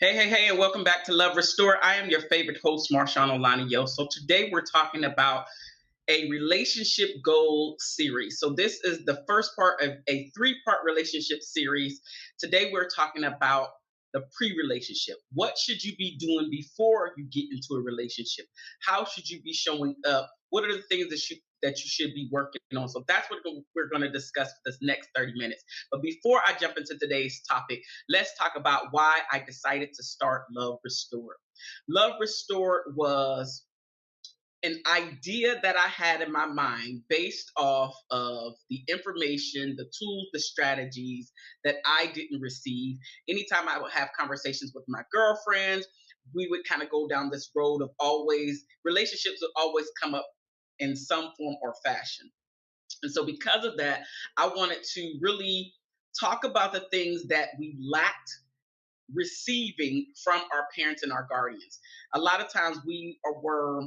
Hey, and welcome back to Love Restore. I am your favorite host, Marshaun Olaniyan. So today we're talking about a relationship goal series. So this is the first part of a three-part relationship series. Today we're talking about the pre-relationship. What should you be doing before you get into a relationship? How should you be showing up? What are the things that you should be working on? So that's what we're going to discuss for this next 30 minutes. But before I jump into today's topic, let's talk about why I decided to start Love Restore. Love Restore was an idea that I had in my mind based off of the information, the tools, the strategies that I didn't receive. Anytime I would have conversations with my girlfriends, we would kind of go down this road of always, relationships would always come up in some form or fashion. And so, because of that, I wanted to really talk about the things that we lacked receiving from our parents and our guardians. A lot of times were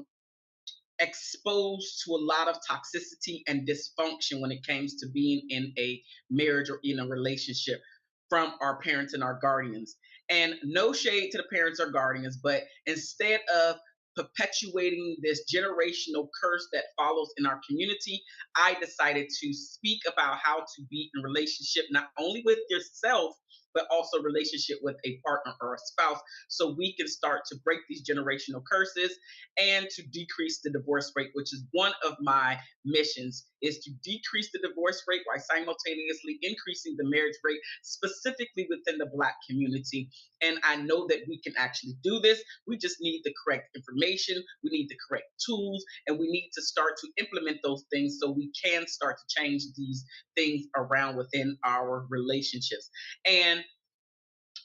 exposed to a lot of toxicity and dysfunction when it comes to being in a marriage or in a relationship from our parents and our guardians. And no shade to the parents or guardians, but instead of perpetuating this generational curse that follows in our community, I decided to speak about how to be in relationship not only with yourself, but also relationship with a partner or a spouse, so we can start to break these generational curses and to decrease the divorce rate, which is one of my missions, is to decrease the divorce rate while simultaneously increasing the marriage rate, specifically within the Black community. And I know that we can actually do this. We just need the correct information, we need the correct tools, and we need to start to implement those things so we can start to change these things around within our relationships. And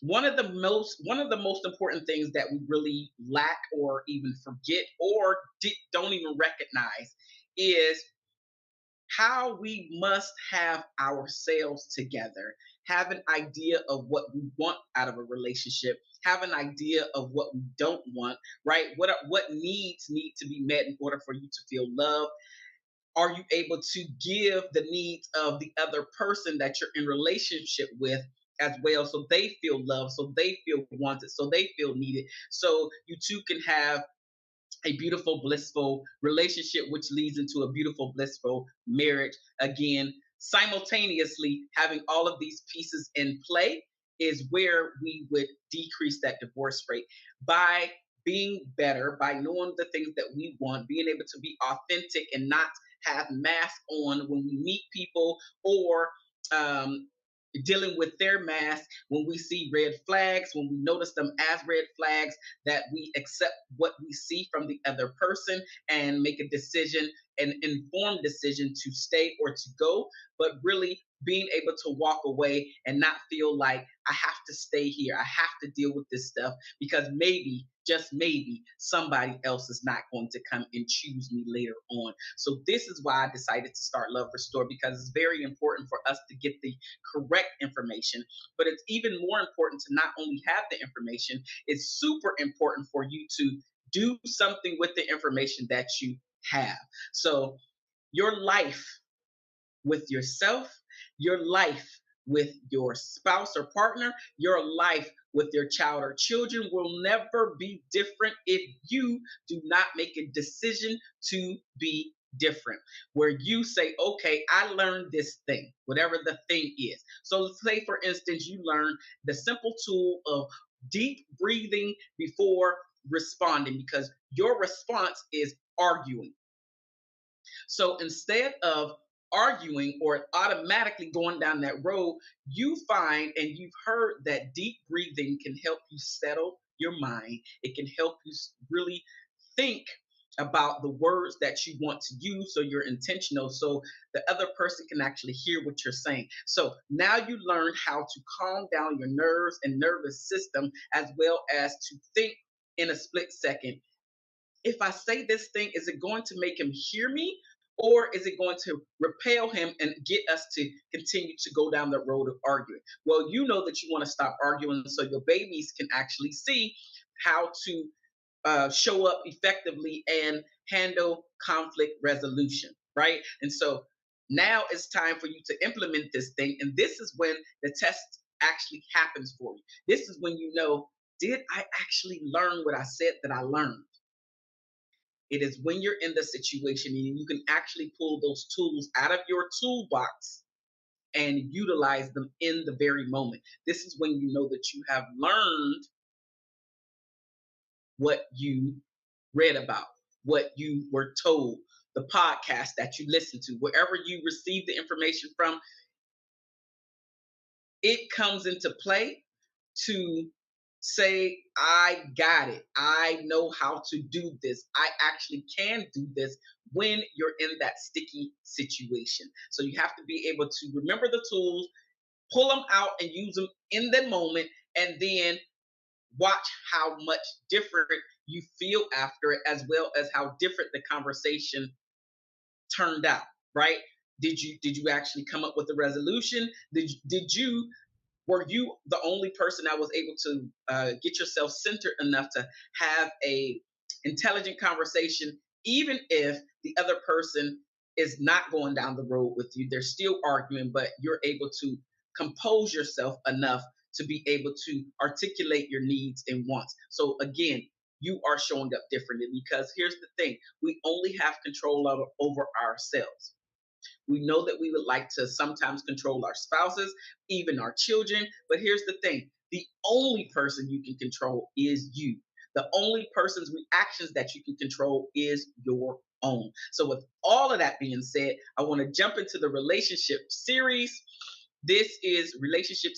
one of the most important things that we really lack or even forget or don't even recognize is how we must have ourselves together, have an idea of what we want out of a relationship, have an idea of what we don't want, right? What needs need to be met in order for you to feel loved. Are you able to give the needs of the other person that you're in relationship with as well, so they feel loved, so they feel wanted, so they feel needed, so you two can have a beautiful blissful relationship, which leads into a beautiful blissful marriage. Again, simultaneously having all of these pieces in play is where we would decrease that divorce rate by being better, by knowing the things that we want, being able to be authentic and not have masks on when we meet people, or um, dealing with their mask when we see red flags, when we notice them as red flags, that we accept what we see from the other person and make a decision, an informed decision to stay or to go, but really being able to walk away and not feel like I have to stay here, I have to deal with this stuff, because maybe, just maybe, somebody else is not going to come and choose me later on. So this is why I decided to start Love Restore, because it's very important for us to get the correct information, but it's even more important to not only have the information, it's super important for you to do something with the information that you have. So your life with yourself, your life with your spouse or partner, your life with your child or children will never be different if you do not make a decision to be different. Where you say, okay, I learned this thing, whatever the thing is. So let's say, for instance, you learn the simple tool of deep breathing before responding, because your response is arguing. So instead of arguing or automatically going down that road, you find, and you've heard, that deep breathing can help you settle your mind. It can help you really think about the words that you want to use, so you're intentional, so the other person can actually hear what you're saying. So now you learn how to calm down your nerves and nervous system, as well as to think in a split second. If I say this thing, is it going to make him hear me? Or is it going to repel him and get us to continue to go down the road of arguing? Well, you know that you want to stop arguing so your babies can actually see how to show up effectively and handle conflict resolution, right? And so now it's time for you to implement this thing. And this is when the test actually happens for you. This is when you know, Did I actually learn what I said that I learned? It is when you're in the situation and you can actually pull those tools out of your toolbox and utilize them in the very moment. This is when you know that you have learned what you read about, what you were told, the podcast that you listened to, wherever you received the information from, it comes into play to say, I got it. I know how to do this. I actually can do this when you're in that sticky situation. So you have to be able to remember the tools, pull them out and use them in the moment, and then watch how much different you feel after it, as well as how different the conversation turned out, right? Did you actually come up with a resolution? Did you were you the only person that was able to get yourself centered enough to have a intelligent conversation, even if the other person is not going down the road with you, they're still arguing, but you're able to compose yourself enough to be able to articulate your needs and wants. So again, you are showing up differently, because here's the thing: we only have control over ourselves. We know that we would like to sometimes control our spouses, even our children. But here's the thing: the only person you can control is you. The only person's reactions that you can control is your own. So, with all of that being said, I want to jump into the relationship series. This is relationship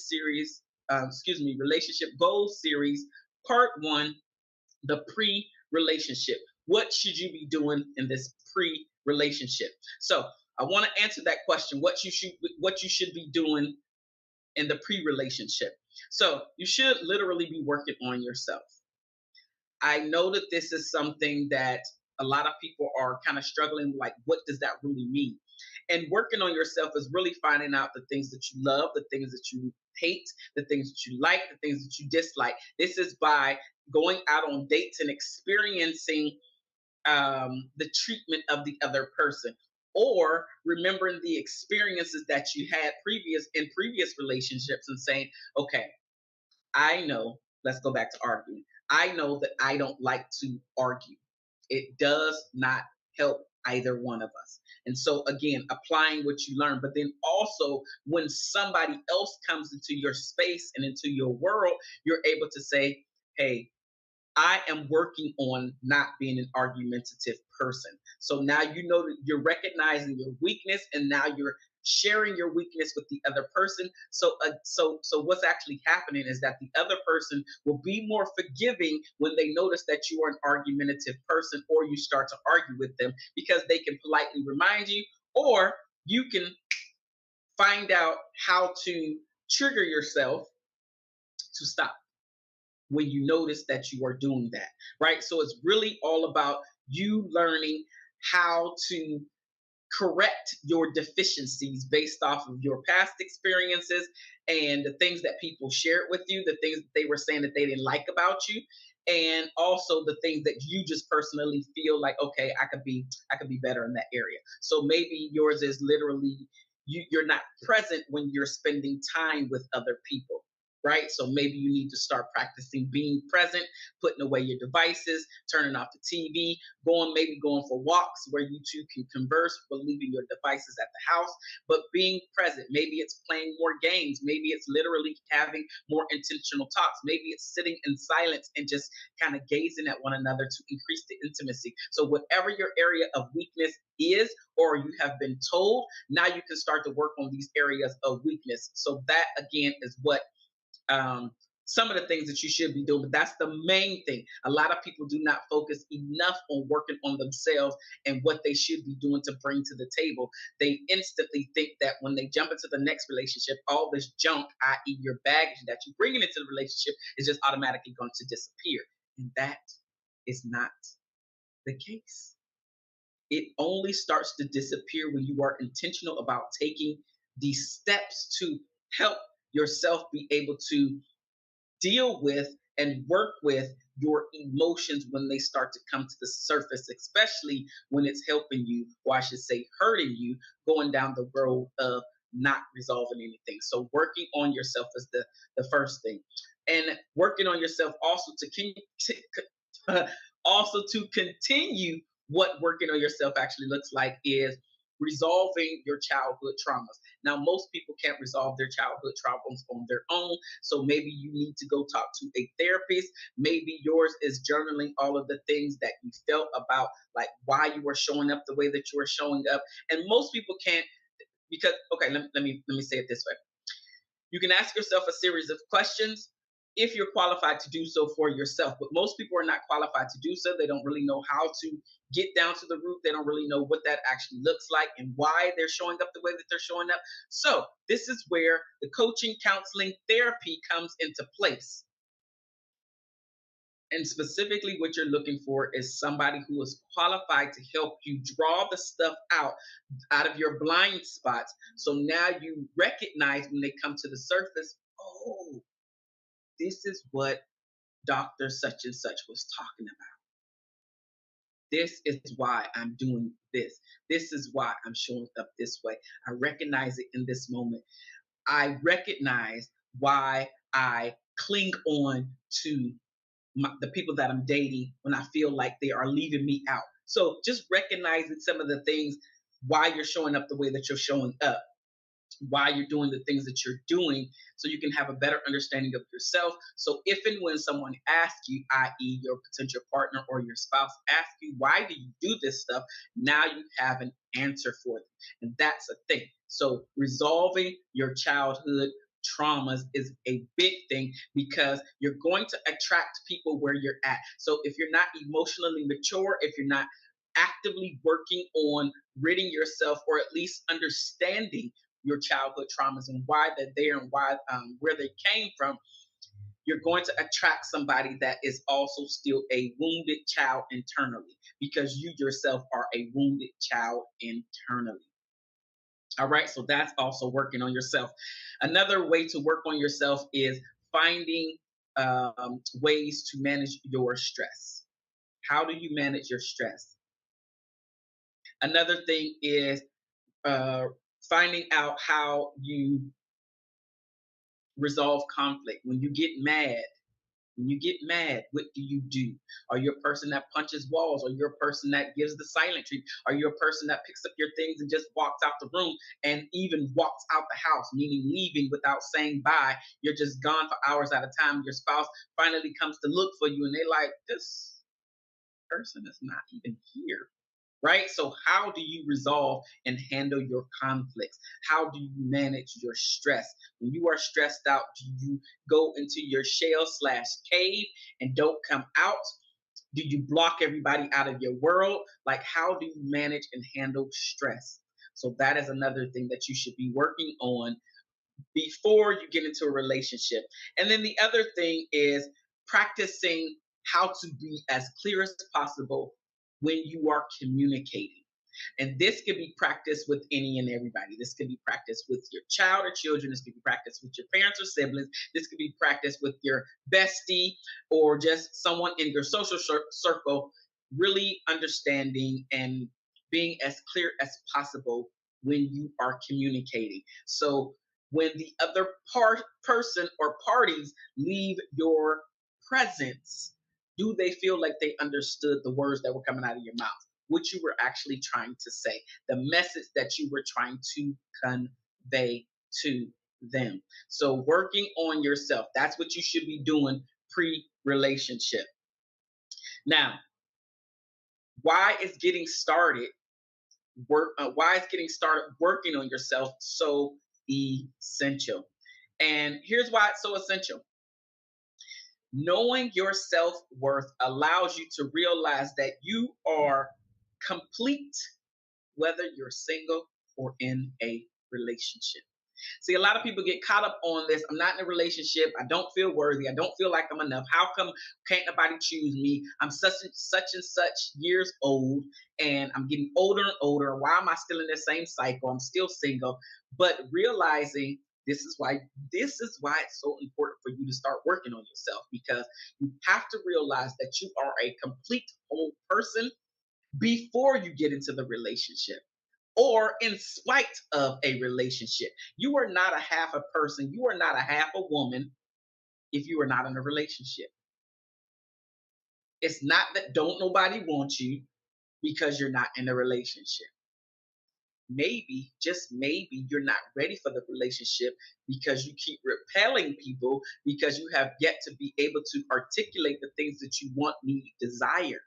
goals series, part one, the pre-relationship. What should you be doing in this pre-relationship? So I want to answer that question. What you should be doing in the pre-relationship. So you should literally be working on yourself. I know that this is something that a lot of people are kind of struggling, like, what does that really mean? And working on yourself is really finding out the things that you love, the things that you hate, the things that you like, the things that you dislike. This is by going out on dates and experiencing the treatment of the other person, or remembering the experiences that you had previous relationships and saying, okay, I know, let's go back to arguing. I know that I don't like to argue. It does not help either one of us. And so, again, applying what you learn, but then also when somebody else comes into your space and into your world, you're able to say, hey, I am working on not being an argumentative person. So now you know that you're recognizing your weakness, and now you're sharing your weakness with the other person. So what's actually happening is that the other person will be more forgiving when they notice that you are an argumentative person, or you start to argue with them, because they can politely remind you, or you can find out how to trigger yourself to stop when you notice that you are doing that, right? So it's really all about you learning how to correct your deficiencies based off of your past experiences and the things that people shared with you, the things that they were saying that they didn't like about you, and also the things that you just personally feel like, okay, I could be better in that area. So maybe yours is literally you're not present when you're spending time with other people, right? So maybe you need to start practicing being present, putting away your devices, turning off the TV, maybe going for walks where you two can converse, but leaving your devices at the house, but being present. Maybe it's playing more games. Maybe it's literally having more intentional talks. Maybe it's sitting in silence and just kind of gazing at one another to increase the intimacy. So whatever your area of weakness is, or you have been told, now you can start to work on these areas of weakness. So that again is what um, some of the things that you should be doing, but that's the main thing. A lot of people do not focus enough on working on themselves and what they should be doing to bring to the table. They instantly think that when they jump into the next relationship, all this junk, i.e., your baggage that you're bringing into the relationship, is just automatically going to disappear. And that is not the case. It only starts to disappear when you are intentional about taking these steps to help yourself be able to deal with and work with your emotions when they start to come to the surface, especially when it's helping you, or I should say, hurting you, going down the road of not resolving anything. So, working on yourself is the first thing. And working on yourself also also to continue what working on yourself actually looks like is resolving your childhood traumas. Now, most people can't resolve their childhood traumas on their own, so maybe you need to go talk to a therapist. Maybe yours is journaling all of the things that you felt about, like why you were showing up the way that you were showing up. And most people can't, because okay, let me say it this way. You can ask yourself a series of questions if you're qualified to do so for yourself. But most people are not qualified to do so. They don't really know how to get down to the root. They don't really know what that actually looks like and why they're showing up the way that they're showing up. So, this is where the coaching, counseling, therapy comes into place. And specifically, what you're looking for is somebody who is qualified to help you draw the stuff out of your blind spots. So now you recognize when they come to the surface, oh, this is what Dr. Such and Such was talking about. This is why I'm doing this. This is why I'm showing up this way. I recognize it in this moment. I recognize why I cling on to the people that I'm dating when I feel like they are leaving me out. So just recognizing some of the things why you're showing up the way that you're showing up, why you're doing the things that you're doing, so you can have a better understanding of yourself. So if and when someone asks you, i.e., your potential partner or your spouse asks you, why do you do this stuff? Now you have an answer for them. And that's a thing. So resolving your childhood traumas is a big thing because you're going to attract people where you're at. So if you're not emotionally mature, if you're not actively working on ridding yourself or at least understanding your childhood traumas and why they're there and why where they came from, you're going to attract somebody that is also still a wounded child internally because you yourself are a wounded child internally. All right, so that's also working on yourself. Another way to work on yourself is finding ways to manage your stress. How do you manage your stress? Another thing is uh, finding out how you resolve conflict. When you get mad, what do you do? Are you a person that punches walls? Are you a person that gives the silent treatment? Are you a person that picks up your things and just walks out the room and even walks out the house, meaning leaving without saying bye? You're just gone for hours at a time. Your spouse finally comes to look for you and they like, this person is not even here, right? So how do you resolve and handle your conflicts? How do you manage your stress? When you are stressed out, do you go into your shell slash cave and don't come out? Do you block everybody out of your world? Like, how do you manage and handle stress? So that is another thing that you should be working on before you get into a relationship. And then the other thing is practicing how to be as clear as possible when you are communicating. And this can be practiced with any and everybody. This can be practiced with your child or children. This can be practiced with your parents or siblings. This can be practiced with your bestie or just someone in your social circle. Really understanding and being as clear as possible when you are communicating. So when the other person or parties leave your presence, do they feel like they understood the words that were coming out of your mouth? What you were actually trying to say, the message that you were trying to convey to them. So working on yourself, that's what you should be doing pre-relationship. Now, why is getting started why is getting started working on yourself so essential? And here's why it's so essential. Knowing your self-worth allows you to realize that you are complete whether you're single or in a relationship. See, a lot of people get caught up on this. I'm not in a relationship. I don't feel worthy. I don't feel like I'm enough. How come can't nobody choose me? I'm and such years old and I'm getting older and older. Why am I still in the same cycle? I'm still single. But realizing this is why it's so important for you to start working on yourself, because you have to realize that you are a complete whole person before you get into the relationship or in spite of a relationship. You are not a half a person. You are not a half a woman. if you are not in a relationship. It's not that don't nobody want you because you're not in a relationship. Maybe, just maybe, you're not ready for the relationship because you keep repelling people because you have yet to be able to articulate the things that you want, need, desire.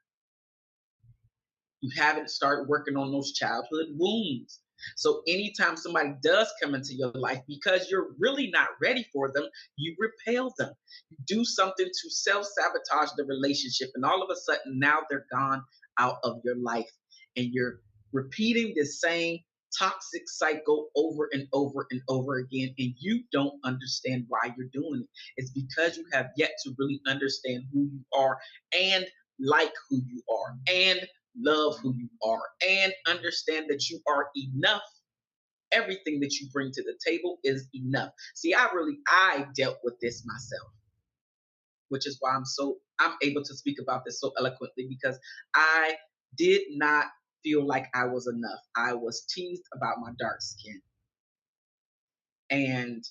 You haven't started working on those childhood wounds. So anytime somebody does come into your life, because you're really not ready for them, you repel them. You do something to self-sabotage the relationship, and all of a sudden now they're gone out of your life. And you're repeating the same toxic cycle over and over and over again, and you don't understand why you're doing it. It's because you have yet to really understand who you are, and like who you are, and love who you are, and understand that you are enough. Everything that you bring to the table is enough. See, I dealt with this myself, which is why I'm able to speak about this so eloquently, because I did not feel like I was enough. I was teased about my dark skin, and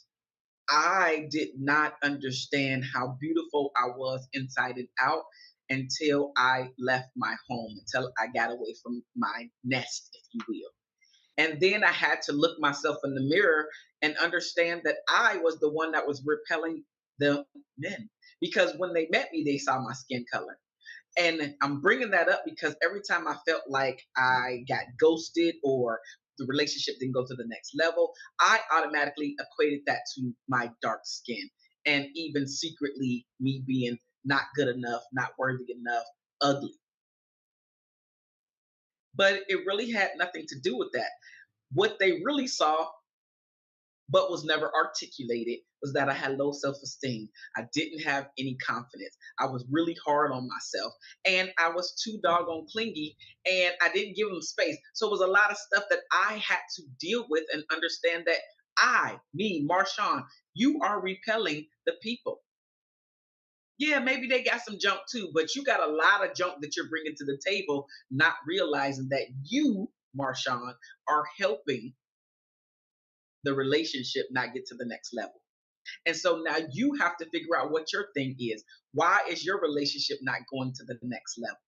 I did not understand how beautiful I was inside and out until I left my home, until I got away from my nest, if you will. And then I had to look myself in the mirror and understand that I was the one that was repelling the men. Because when they met me, they saw my skin color. And I'm bringing that up because every time I felt like I got ghosted or the relationship didn't go to the next level, I automatically equated that to my dark skin, and even secretly me being not good enough, not worthy enough, ugly. But it really had nothing to do with that. What they really saw, but was never articulated, was that I had low self esteem. I didn't have any confidence. I was really hard on myself, and I was too doggone clingy, and I didn't give them space. So it was a lot of stuff that I had to deal with and understand that me, Marshaun, you are repelling the people. Yeah, maybe they got some junk too, but you got a lot of junk that you're bringing to the table, not realizing that you, Marshaun, are helping the relationship not get to the next level. And so now you have to figure out what your thing is. Why is your relationship not going to the next level?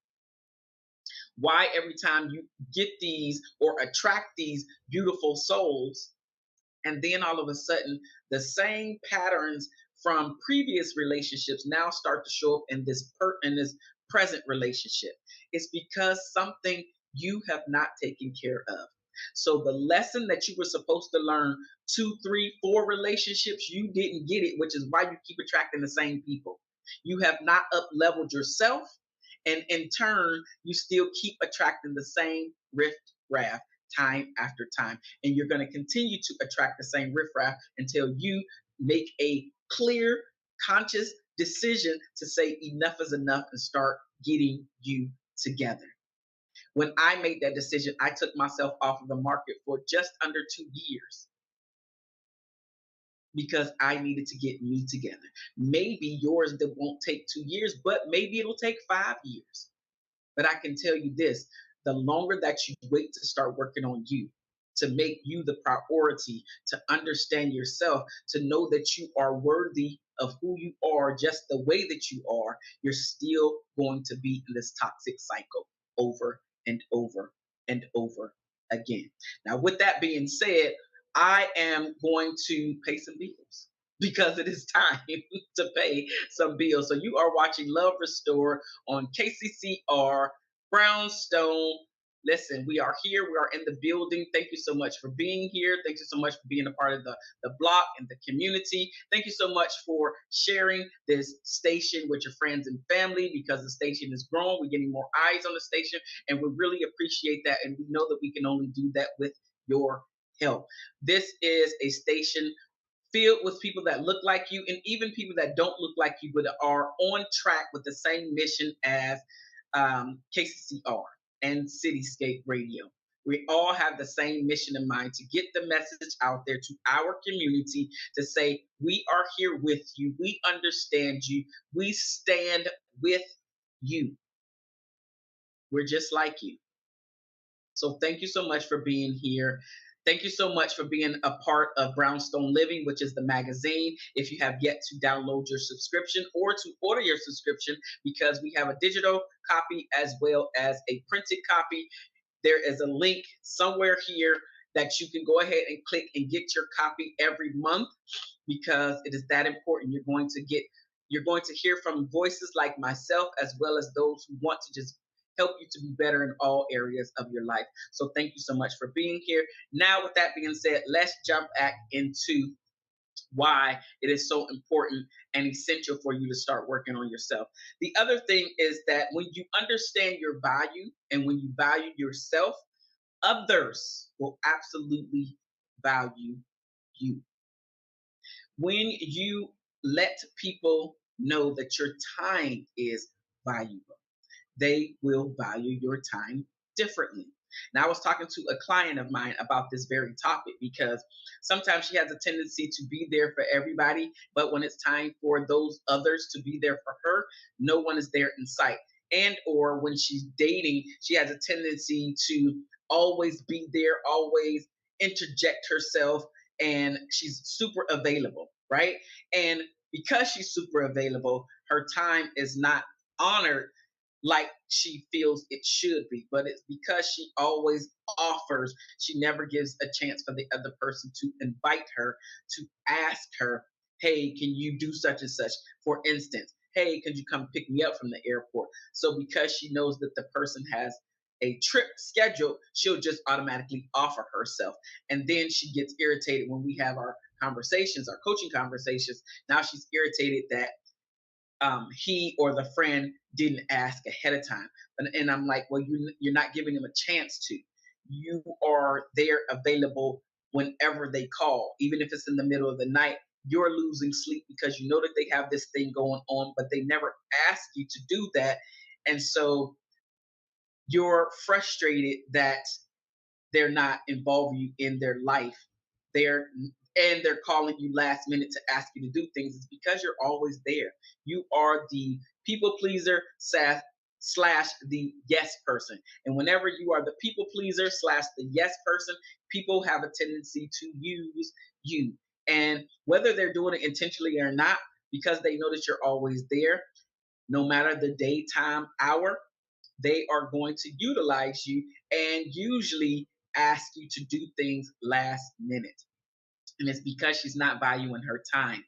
Why every time you get these or attract these beautiful souls, and then all of a sudden the same patterns from previous relationships now start to show up in this present relationship? It's because something you have not taken care of. So the lesson that you were supposed to learn 2, 3, 4 relationships, you didn't get it, which is why you keep attracting the same people. You have not up leveled yourself, and in turn you still keep attracting the same rift raft time after time, and you're going to continue to attract the same riffraff until you make a clear, conscious decision to say enough is enough and start getting you together. When I made that decision, I took myself off of the market for just under 2 years because I needed to get me together. Maybe yours that won't take 2 years, but maybe it'll take 5 years. But I can tell you this: the longer that you wait to start working on you, to make you the priority, to understand yourself, to know that you are worthy of who you are just the way that you are, you're still going to be in this toxic cycle over and over and over again. Now, with that being said, I am going to pay some bills because it is time to pay some bills. So you are watching Love Restore on KCCR Brownstone. Listen, we are here. We are in the building. Thank you so much for being here. Thank you so much for being a part of the block and the community. Thank you so much for sharing this station with your friends and family, because the station is growing. We're getting more eyes on the station, and we really appreciate that. And we know that we can only do that with your help. This is a station filled with people that look like you, and even people that don't look like you, but are on track with the same mission as KCCR and Cityscape Radio. We all have the same mission in mind, to get the message out there to our community, to say, we are here with you. We understand you. We stand with you. We're just like you. So thank you so much for being here. Thank you so much for being a part of Brownstone Living, which is the magazine. If you have yet to download your subscription or to order your subscription, because we have a digital copy as well as a printed copy, there is a link somewhere here that you can go ahead and click and get your copy every month, because it is that important. You're going to hear from voices like myself, as well as those who want to just help you to be better in all areas of your life. So thank you so much for being here. Now, with that being said, let's jump back into why it is so important and essential for you to start working on yourself. The other thing is that when you understand your value and when you value yourself, others will absolutely value you. When you let people know that your time is valuable, they will value your time differently. Now, I was talking to a client of mine about this very topic, because sometimes she has a tendency to be there for everybody, but when it's time for those others to be there for her, no one is there in sight. And or when she's dating, she has a tendency to always be there, always interject herself, and she's super available, right? And because she's super available, her time is not honored like she feels it should be. But it's because she always offers, she never gives a chance for the other person to invite her, to ask her, hey, can you do such and such? For instance, hey, could you come pick me up from the airport? So because she knows that the person has a trip scheduled, she'll just automatically offer herself. And then she gets irritated when we have our conversations, our coaching conversations. Now she's irritated that he or the friend didn't ask ahead of time. And I'm like, well, you're not giving them a chance to. You are there available whenever they call, even if it's in the middle of the night. You're losing sleep because you know that they have this thing going on, but they never ask you to do that. And so you're frustrated that they're not involving you in their life. They're they're calling you last minute to ask you to do things. It's because you're always there. You are the people pleaser slash the yes person. And whenever you are the people pleaser slash the yes person, people have a tendency to use you. And whether they're doing it intentionally or not, because they know that you're always there, no matter the daytime hour, they are going to utilize you and usually ask you to do things last minute. And it's because she's not valuing her time.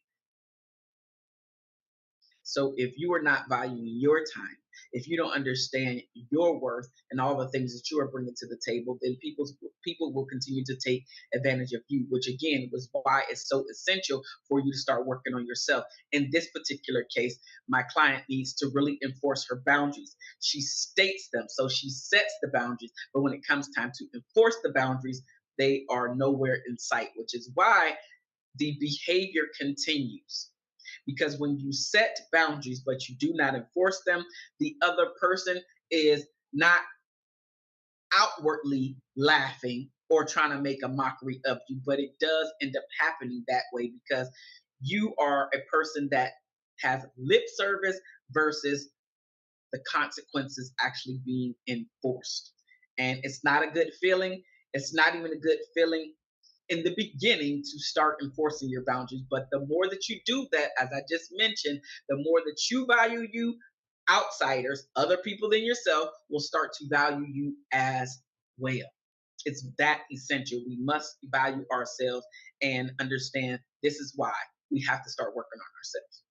So if you are not valuing your time, if you don't understand your worth and all the things that you are bringing to the table, then people will continue to take advantage of you, which again was why it's so essential for you to start working on yourself. In this particular case, my client needs to really enforce her boundaries. She states them, so she sets the boundaries, but when it comes time to enforce the boundaries, they are nowhere in sight, which is why the behavior continues. Because when you set boundaries but you do not enforce them, the other person is not outwardly laughing or trying to make a mockery of you, but it does end up happening that way because you are a person that has lip service versus the consequences actually being enforced. And it's not a good feeling. It's not even a good feeling in the beginning to start enforcing your boundaries. But the more that you do that, as I just mentioned, the more that you value you, outsiders, other people than yourself, will start to value you as well. It's that essential. We must value ourselves and understand this is why we have to start working on ourselves.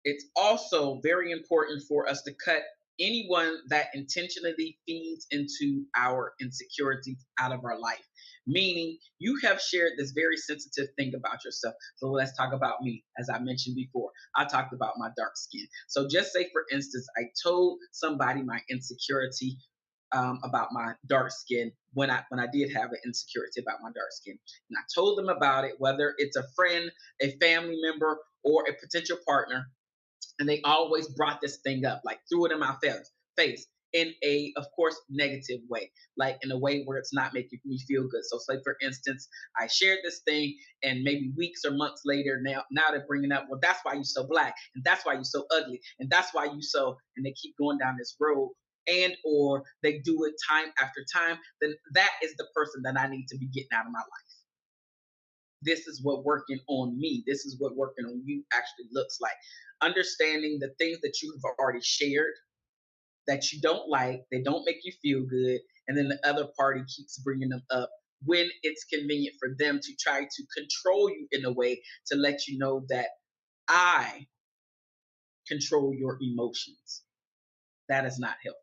It's also very important for us to cut anyone that intentionally feeds into our insecurities out of our life. Meaning, you have shared this very sensitive thing about yourself. So let's talk about me. As I mentioned before, I talked about my dark skin. So just say, for instance, I told somebody my insecurity about my dark skin when I did have an insecurity about my dark skin, and I told them about it, whether it's a friend, a family member, or a potential partner, and they always brought this thing up, like threw it in my face in a, of course, negative way, like in a way where it's not making me feel good. So, say for instance, I shared this thing, and maybe weeks or months later, now they're bringing up, well, that's why you're so black, and that's why you're so ugly, and that's why you so, and they keep going down this road and or they do it time after time, then that is the person that I need to be getting out of my life. This is what working on me, this is what working on you actually looks like. Understanding the things that you have already shared that you don't like, they don't make you feel good, and then the other party keeps bringing them up when it's convenient for them to try to control you in a way to let you know that I control your emotions. That is not healthy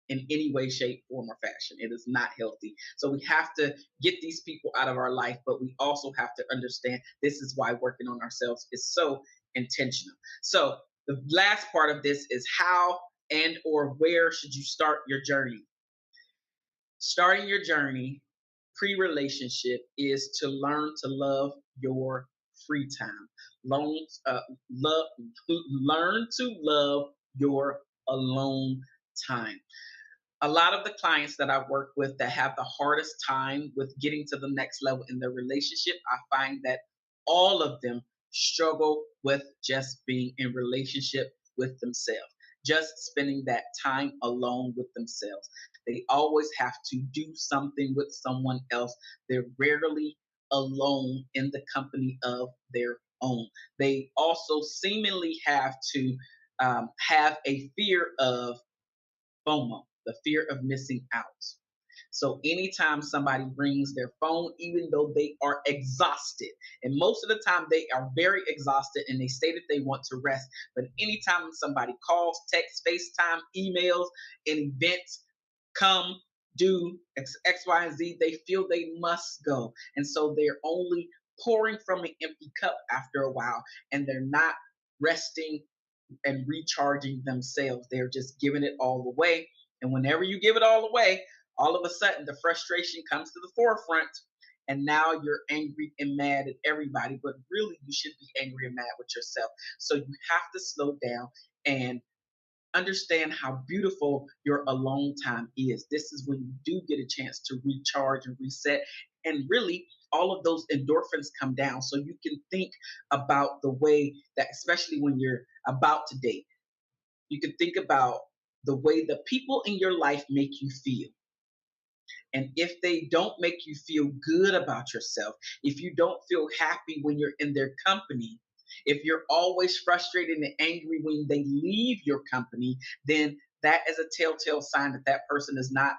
in any way, shape, form, or fashion. It is not healthy. So we have to get these people out of our life, but we also have to understand this is why working on ourselves is so intentional. So the last part of this is how and or where should you start your journey? Starting your journey pre-relationship is to learn to love your free time. Loans, love, learn to love your alone time. A lot of the clients that I work with that have the hardest time with getting to the next level in their relationship, I find that all of them struggle with just being in relationship with themselves, just spending that time alone with themselves. They always have to do something with someone else. They're rarely alone in the company of their own. They also seemingly have to have a fear of FOMO, the fear of missing out. So anytime somebody brings their phone, even though they are exhausted, and most of the time they are very exhausted and they say that they want to rest, but anytime somebody calls, texts, FaceTime, emails, and events come, do X, Y, and Z, they feel they must go. And so they're only pouring from an empty cup after a while, and they're not resting and recharging themselves. They're just giving it all away. And whenever you give it all away, all of a sudden the frustration comes to the forefront. And now you're angry and mad at everybody, but really you should be angry and mad with yourself. So you have to slow down and understand how beautiful your alone time is. This is when you do get a chance to recharge and reset. And really, all of those endorphins come down so you can think about the way that, especially when you're about to date, you can think about the way the people in your life make you feel. And if they don't make you feel good about yourself, if you don't feel happy when you're in their company, if you're always frustrated and angry when they leave your company, then that is a telltale sign that that person is not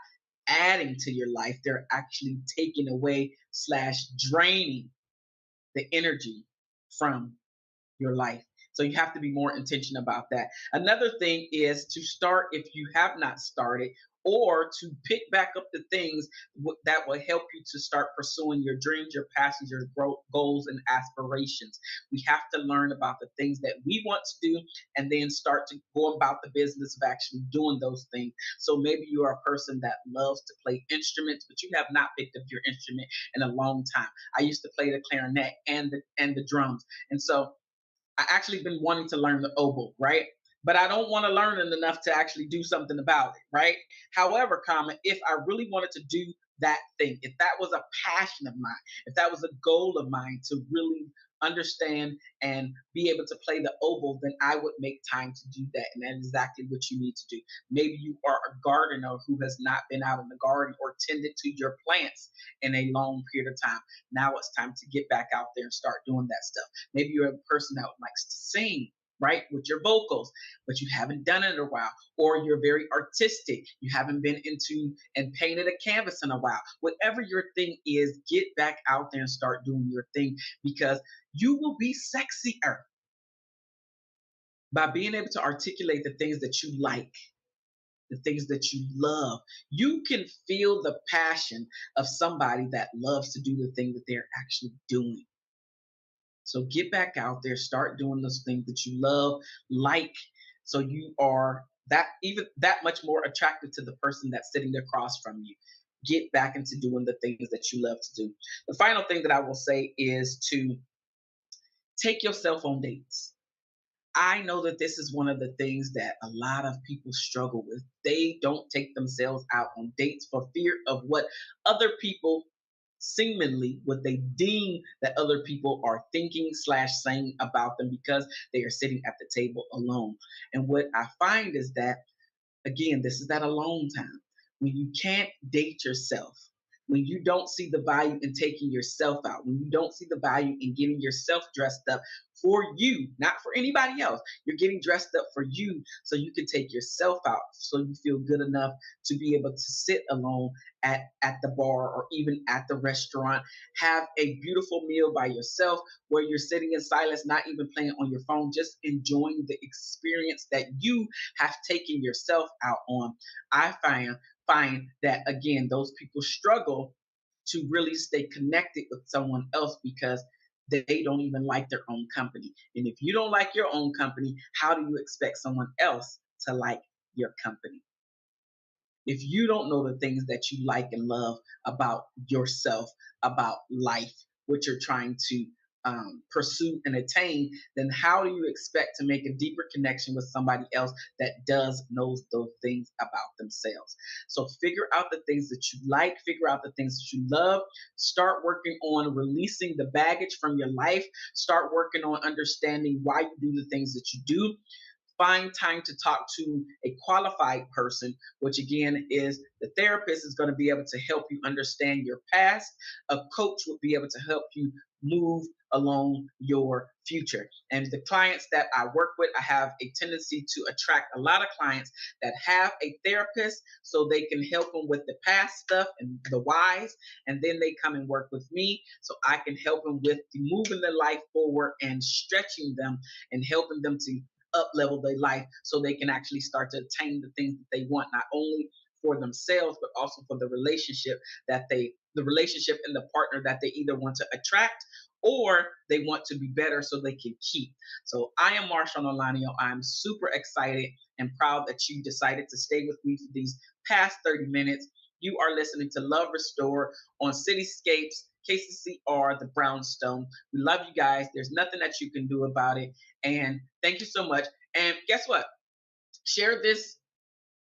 adding to your life. They're actually taking away slash draining the energy from your life. So you have to be more intentional about that. Another thing is to start if you have not started, or to pick back up the things that will help you to start pursuing your dreams, your passions, your goals, and aspirations. We have to learn about the things that we want to do and then start to go about the business of actually doing those things. So maybe you are a person that loves to play instruments, but you have not picked up your instrument in a long time. I used to play the clarinet and the drums. And so I actually been wanting to learn the oboe, right? But I don't want to learn it enough to actually do something about it, right? However, if I really wanted to do that thing, if that was a passion of mine, if that was a goal of mine to really understand and be able to play the oboe, then I would make time to do that. And that's exactly what you need to do. Maybe you are a gardener who has not been out in the garden or tended to your plants in a long period of time. Now it's time to get back out there and start doing that stuff. Maybe you're a person that likes to sing, right, with your vocals, but you haven't done it in a while, or you're very artistic, you haven't been into and painted a canvas in a while. Whatever your thing is, get back out there and start doing your thing, because you will be sexier by being able to articulate the things that you like, the things that you love. You can feel the passion of somebody that loves to do the thing that they're actually doing. So get back out there, start doing those things that you love, like, so you are that even that much more attractive to the person that's sitting across from you. Get back into doing the things that you love to do. The final thing that I will say is to take yourself on dates. I know that this is one of the things that a lot of people struggle with. They don't take themselves out on dates for fear of what other people, seemingly what they deem that other people are thinking slash saying about them, because they are sitting at the table alone. And what I find is that Again, this is that alone time. When you can't date yourself, when you don't see the value in taking yourself out, when you don't see the value in getting yourself dressed up for you, not for anybody else. You're getting dressed up for you so you can take yourself out, so you feel good enough to be able to sit alone at the bar or even at the restaurant, have a beautiful meal by yourself where you're sitting in silence, not even playing on your phone, just enjoying the experience that you have taken yourself out on. I find that again, those people struggle to really stay connected with someone else because they don't even like their own company. And if you don't like your own company, how do you expect someone else to like your company? If you don't know the things that you like and love about yourself, about life, what you're trying to pursue and attain, then how do you expect to make a deeper connection with somebody else that does knows those things about themselves? So figure out the things that you like, figure out the things that you love, start working on releasing the baggage from your life, start working on understanding why you do the things that you do. Find time to talk to a qualified person, which again is the therapist is going to be able to help you understand your past. A coach will be able to help you move along your future. And the clients that I work with, I have a tendency to attract a lot of clients that have a therapist so they can help them with the past stuff and the whys. And then they come and work with me so I can help them with moving their life forward and stretching them and helping them to up level their life so they can actually start to attain the things that they want, not only for themselves but also for the relationship and the partner that they either want to attract or they want to be better so they can keep. So I am Marshaun Olaniyan. I'm super excited and proud that you decided to stay with me for these past 30 minutes. You are listening to Love Restore on Cityscapes, KCCR, the Brownstone. We love you guys. There's nothing that you can do about it. And thank you so much. And guess what? Share this,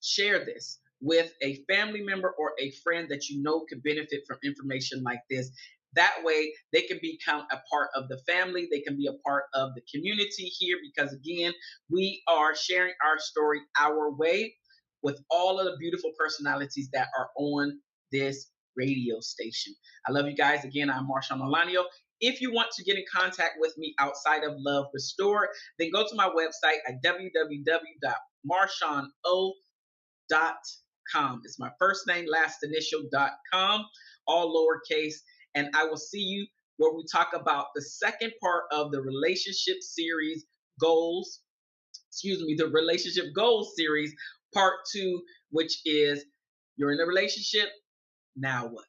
share this with a family member or a friend that you know could benefit from information like this. That way, they can become a part of the family. They can be a part of the community here because, again, we are sharing our story our way with all of the beautiful personalities that are on this radio station. I love you guys. Again, I'm Marshaun Olaniyan. If you want to get in contact with me outside of Love Restore, then go to my website at www.marshauno.com. It's my first name, last initial.com, all lowercase. And I will see you where we talk about the second part of the relationship series goals, the relationship goals series, part two, which is you're in a relationship, now what?